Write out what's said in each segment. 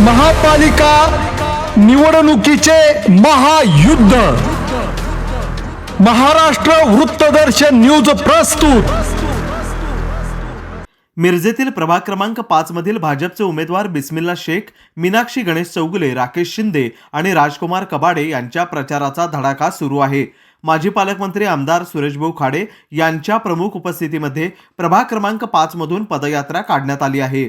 महापालिका निवडणुकीचे महायुद्ध महाराष्ट्र वृत्तदर्शन न्यूज प्रस्तुत। मिरजेतील प्रभाग क्रमांक 5 मधील भाजपचे उमेदवार बिस्मिल्ला शेख, मीनाक्षी गणेश चौगुले, राकेश शिंदे आणि राजकुमार कबाडे यांच्या प्रचाराचा धडाका सुरू आहे। माजी पालकमंत्री आमदार सुरेशभाऊ खाडे यांच्या प्रमुख उपस्थितीमध्ये प्रभाग क्रमांक 5 मधून पदयात्रा काढण्यात आली आहे।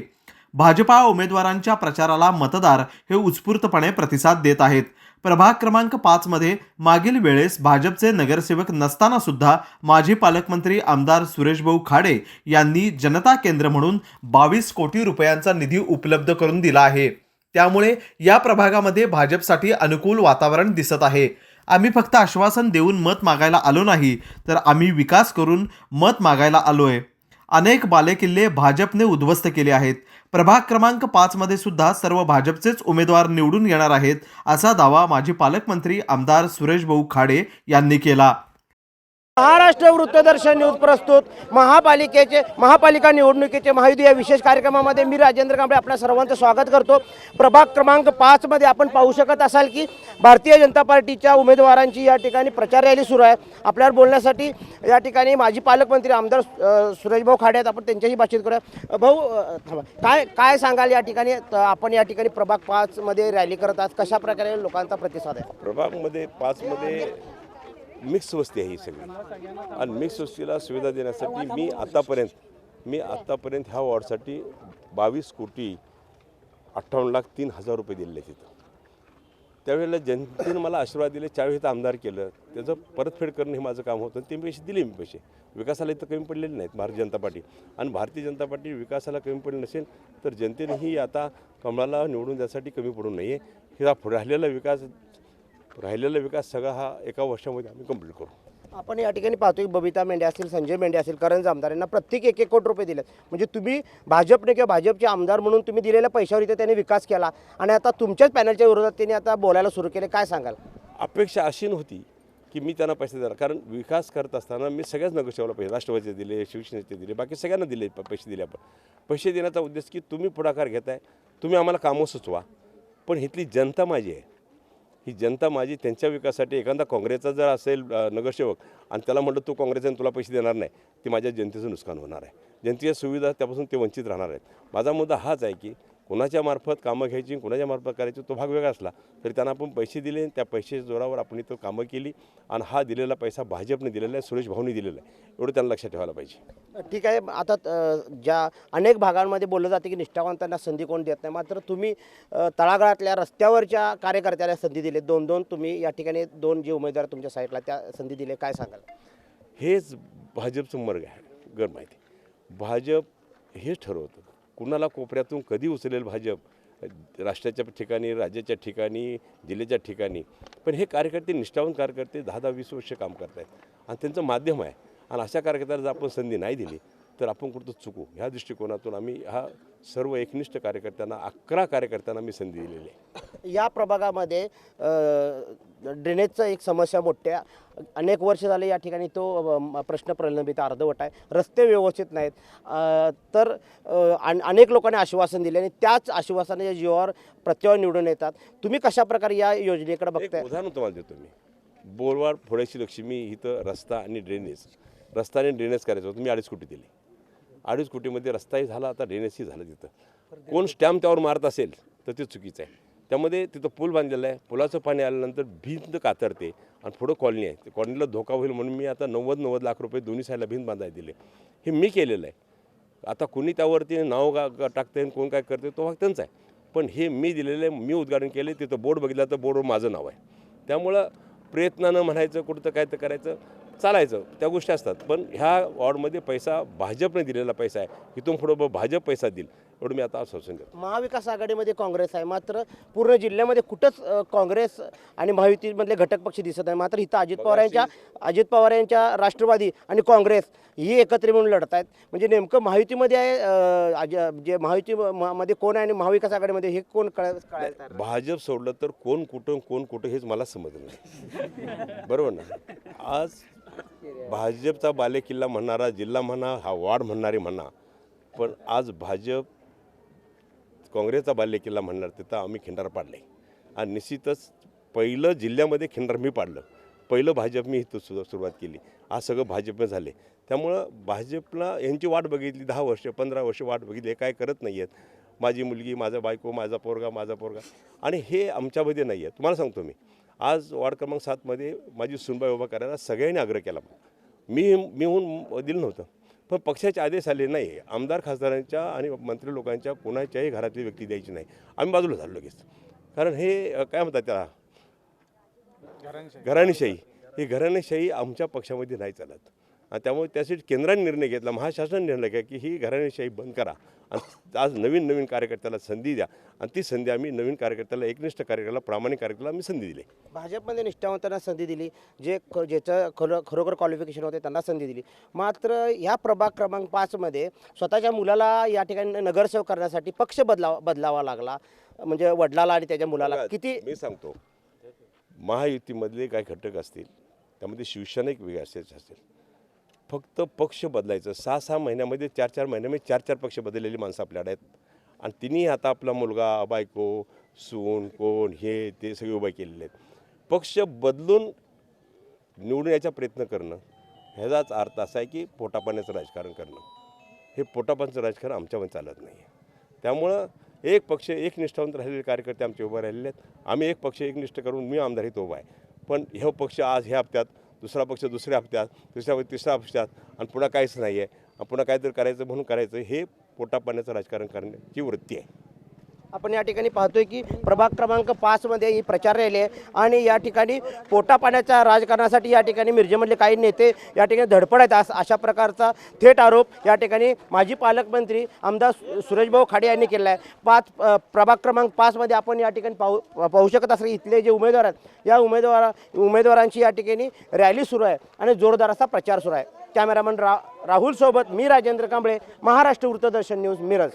भाजपा उमेदवारांच्या प्रचाराला मतदार हे उत्स्फूर्तपणे प्रतिसाद देत आहेत। प्रभाग क्रमांक 5 मध्ये मागील वेळेस भाजपचे नगरसेवक नसताना सुद्धा माजी पालकमंत्री आमदार सुरेशभाऊ खाडे यांनी जनता केंद्र म्हणून 22 कोटी रुपयांचा निधी उपलब्ध करून दिला आहे। त्यामुळे या प्रभागामध्ये भाजपसाठी अनुकूल वातावरण दिसत आहे। आम्ही फक्त आश्वासन देऊन मत मागायला आलो नाही, तर आम्ही विकास करून मत मागायला आलोय। अनेक बालेकिल्ले भाजपने उद्ध्वस्त केले आहेत। प्रभाग क्रमांक 5 मध्ये सुद्धा सर्व भाजपचेच उमेदवार निवडून येणार आहेत, असा दावा माजी पालकमंत्री आमदार सुरेशभाऊ खाडे यांनी केला। महाराष्ट्र वृत्तदर्शन न्यूज प्रस्तुत महापालिका निवडणुकीचे महायुद्ध या विशेष कार्यक्रमामध्ये मी राजेंद्र कांबळे आपल्या सर्वांचं स्वागत करतो। प्रभाग क्रमांक 5 मध्ये आपण पाहू शकत असाल की भारतीय जनता पार्टीच्या उमेदवारांची या ठिकाणी प्रचार रॅली सुरू आहे। आपल्याला बोलण्यासाठी या ठिकाणी माजी पालकमंत्री आमदार सुरेशभाऊ खाडे आहेत, आपण त्यांच्याशी बातचीत करूया। भाऊ, काय सांगाल या ठिकाणी आपण या ठिकाणी प्रभाग 5 मध्ये रॅली करत आहात, कशा प्रकारे लोकांचा प्रतिसाद आहे? प्रभागमध्ये 5 मध्ये मिक्स वस्ती आहे ही सगळी, आणि मिक्स वस्तीला सुविधा देण्यासाठी मी आत्तापर्यंत ह्या वॉर्डसाठी 22 कोटी 58,03,000 रुपये दिलेले आहेत। तिथं त्यावेळेला जनतेने मला आशीर्वाद दिले, त्यावेळी इथं आमदार केलं, त्याचं परतफेड करणं हे माझं काम होतं। ते पैसे दिले मी, पैसे विकासाला इथं कमी पडलेले नाहीत भारतीय जनता पार्टी, आणि भारतीय जनता पार्टी विकासाला कमी पडले नसेल तर जनतेनेही आता कमळाला निवडून द्यासाठी कमी पडू नये। हा राहिलेला विकास सगळा हा एका वर्षामध्ये आम्ही कंप्लीट करू। आपण या ठिकाणी पाहतोय बबिता मेंढे असतील, संजय मेंढे असतील, करंज आमदार यांना प्रत्येक 1-1 कोटी रुपये दिलेत। म्हणजे तुम्ही भाजपने किंवा भाजपचे आमदार म्हणून तुम्ही दिलेल्या पैशावर इथे त्यांनी विकास केला, आणि आता तुमच्याच पॅनलच्या विरोधात त्यांनी आता बोलायला सुरू केले, काय सांगाल? अपेक्षा अशी नव्हती की मी त्यांना पैसे देणार, कारण विकास करत असताना मी सगळ्याच नगरसेवकाला पैसे, राष्ट्रवादीचे दिले, शिवसेनेचे दिले, बाकी सगळ्यांना दिले पैसे दिले। आपण पैसे देण्याचा उद्देश की तुम्ही पुढाकार घेताय, तुम्ही आम्हाला कामं सुचवा, पण इथली जनता माझी आहे, ही जनता माझी, त्यांच्या विकासासाठी एखादा काँग्रेसचा जर असेल नगरसेवक आणि त्याला म्हटलं तू काँग्रेसने तुला पैसे देणार नाही, ती माझ्या जनतेचं नुकसान होणार आहे। जनतेच्या सुविधा त्यापासून ते वंचित राहणार आहेत। माझा मुद्दा हाच आहे की कोणाच्या मार्फत कामं घ्यायची, कोणाच्या मार्फत करायची, तो भाग वेगळा असला तरी त्यांना आपण पैसे दिले, त्या पैशाच्या जोरावर आपण इथं कामं केली, आणि हा दिलेला पैसा भाजपने दिलेला आहे, सुरेश भाऊंनी दिलेला आहे, एवढं त्यांना लक्षात ठेवायला पाहिजे। ठीक आहे, आता ज्या अनेक भागांमध्ये बोललं जाते की निष्ठावंतांना संधी कोण देत नाही, मात्र तुम्ही तळागाळातल्या रस्त्यावरच्या कार्यकर्त्याला संधी दिली, 2-2 तुम्ही या ठिकाणी 2 जे उमेदवार तुमच्या साईडला त्या संधी दिले, काय सांगाल? हेच भाजपचं मार्ग आहे, गरम माहिती। भाजप हेच ठरवतं कुणाला कोपऱ्यातून कधी उचलेल भाजप, राष्ट्राच्या ठिकाणी, राज्याच्या ठिकाणी, जिल्ह्याच्या ठिकाणी। पण हे कार्यकर्ते, निष्ठावंत कार्यकर्ते 10-20 वर्ष काम करत आहेत, आणि त्यांचं माध्यम आहे, आणि अशा कार्यकर्त्याला जर आपण संधी नाही दिली तर आपण कुठं चुकू, ह्या दृष्टिकोनातून आम्ही ह्या सर्व एकनिष्ठ कार्यकर्त्यांना 11 कार्यकर्त्यांना मी संधी दिलेली आहे। या प्रभागामध्ये ड्रेनेजचं एक समस्या मोठी आहे, अनेक वर्ष झाले या ठिकाणी तो प्रश्न प्रलंबित अर्धवट आहे, रस्ते व्यवस्थित नाहीत, तर अनेक लोकांनी आश्वासन दिले आणि त्याच आश्वासनाच्या जीवावर प्रत्येक निवडून येतात। तुम्ही कशा प्रकारे या योजनेकडे बघताय? उदाहरण तुम्हाला देतो मी, बोरवाड फोड्याची लक्ष्मी इथं रस्ता आणि ड्रेनेज करायचं होतं, मी 2.5 कोटी दिले, 2.5 कोटीमध्ये रस्ताही झाला, आता ड्रेनेजही झालं। तिथं कोण स्टॅम्प त्यावर मारत असेल तर ते चुकीचं आहे। त्यामध्ये तिथं पूल बांधलेला आहे, पुलाचं पाणी आल्यानंतर भिंत कातरते आणि पुढं कॉलनी आहे, त्या कॉलनीला धोका होईल म्हणून मी आता 90 लाख रुपये दोन्ही साईडला भिंत बांधायला दिले, हे मी केलेलं आहे। आता कुणी त्यावरती नाव टाकते, कोण काय करते तो भाग त्यांचा आहे, पण हे मी दिलेलं आहे, मी उद्घाटन केले। तिथं बोर्ड बघितला तर बोर्डवर माझं नाव आहे, त्यामुळं प्रयत्नानं म्हणायचं कुठं काय तर करायचं, चालायचं, त्या गोष्टी असतात। पण ह्या वॉर्डमध्ये पैसा भाजपने दिलेला पैसा आहे, इथून पुढं भाजप पैसा देईल एवढं मी आता आश्वासन देतो। महाविकास आघाडीमध्ये काँग्रेस आहे, मात्र पूर्ण जिल्ह्यामध्ये कुठंच काँग्रेस आणि महायुतीमधले घटक पक्ष दिसत नाही, मात्र इथं अजित पवार यांच्या राष्ट्रवादी आणि काँग्रेस ही एकत्र मिळून लढत आहेत। म्हणजे नेमकं महायुतीमध्ये आहे, जे महायुतीमध्ये कोण आहे आणि महाविकास आघाडीमध्ये हे कोण कळायचं? भाजप सोडलं तर कोण कुठं हेच मला समजलं नाही, बरोबर ना? आज भाजपचा बालेकिल्ला म्हणणारा जिल्हा म्हणा, हा वार्ड म्हणणारे म्हणा, पण आज भाजप काँग्रेसचा बालेकिल्ला म्हणणार तिथं आम्ही खिंडार पाडले आणि निश्चितच पहिलं जिल्ह्यामध्ये खिंडार मी पाडलं. पहिलं भाजप मी इथं सुरुवात केली. आज सगळं भाजपनं झाले. त्यामुळं भाजपला यांची वाट बघितली 10 वर्ष 15 वर्ष वाट बघितली. काय करत नाही आहेत. माझी मुलगी, माझा बायको, माझा पोरगा आणि हे आमच्यामध्ये नाही आहे. तुम्हाला सांगतो मी आज वार्ड क्रमांक 7मध्ये माझी सुनबाई उभा करायला सगळ्यांनी आग्रह केला. मी होऊन दिलं नव्हतं, पण पक्षाचे आदेश आले नाही. आमदार खासदारांच्या आणि मंत्री लोकांच्या कोणाच्याही घरातली व्यक्ती द्यायची नाही. आम्ही बाजूला झालो लगेच. कारण हे काय म्हणतात त्याला घराणेशाही. ही घराणेशाही आमच्या पक्षामध्ये नाही चालत आणि त्यामुळे त्यासाठी केंद्राने निर्णय घेतला, महाशासनाने निर्णय घेतला की ही घराणेशाही बंद करा आणि आज नवीन कार्यकर्त्याला संधी द्या. आणि ती संधी आम्ही नवीन कार्यकर्त्याला, एकनिष्ठ कार्यकर्त्याला, प्रामाणिक कार्यकर्त्याला आम्ही संधी दिली. भाजपमध्ये निष्ठावंतांना संधी दिली, ज्याचं खरोखर क्वालिफिकेशन होते त्यांना संधी दिली. मात्र ह्या प्रभाग क्रमांक 5मध्ये स्वतःच्या मुलाला या ठिकाणी नगरसेवक करण्यासाठी पक्ष बदलावा लागला. म्हणजे वडिलाला आणि त्याच्या मुलाला किती. मी सांगतो, महायुतीमधले काही घटक असतील त्यामध्ये शिवसेना एक वेगळी असेल. फक्त पक्ष बदलायचं. 6-6 महिन्यामध्ये 4-4 महिन्यामध्ये 4-4 पक्ष बदललेली माणसं आपल्याकडे आहेत. आणि तिन्ही आता आपला मुलगा, बायको, सून, कोण हे ते सगळे उभे केलेले आहेत. पक्ष बदलून निवडून याचा प्रयत्न करणं ह्याचाच अर्थ असा आहे की पोटापाण्याचं राजकारण करणं. हे पोटापाण्याचं राजकारण आमच्यामध्ये चालत नाही आहे. त्यामुळं एक पक्ष, एक निष्ठावंत राहिलेले कार्यकर्ते आमचे उभे राहिलेले आहेत. आम्ही एक पक्ष एकनिष्ठ करून मी आमदार इथं उभा आहे. पण हे पक्ष आज ह्या हप्त्यात, दुसरा पक्ष दुसऱ्या हप्त्यात, तिसऱ्या हप्त्यात आणि पुन्हा काहीच नाही आहे. पुन्हा काहीतरी करायचं म्हणून करायचं, हे पोटापाण्याचं राजकारण करण्याची वृत्ती आहे. आपण या ठिकाणी पाहतोय की प्रभाग क्रमांक 5मध्ये ही प्रचार रॅली आहे आणि या ठिकाणी पोटापाण्याच्या राजकारणासाठी या ठिकाणी मिरजेमधले काही नेते या ठिकाणी धडपड आहेत. अशा प्रकारचा थेट आरोप या ठिकाणी माजी पालकमंत्री आमदार सुरेशभाऊ खाडे यांनी केला आहे. प्रभाग क्रमांक 5मध्ये आपण या ठिकाणी पाहू शकत असं इथले जे उमेदवार आहेत या उमेदवारांची या ठिकाणी रॅली सुरू आहे आणि जोरदार असा प्रचार सुरू आहे. कॅमेरामन राहुल सोबत मी राजेंद्र कांबळे, महाराष्ट्र वृत्तदर्शन न्यूज, मिरज.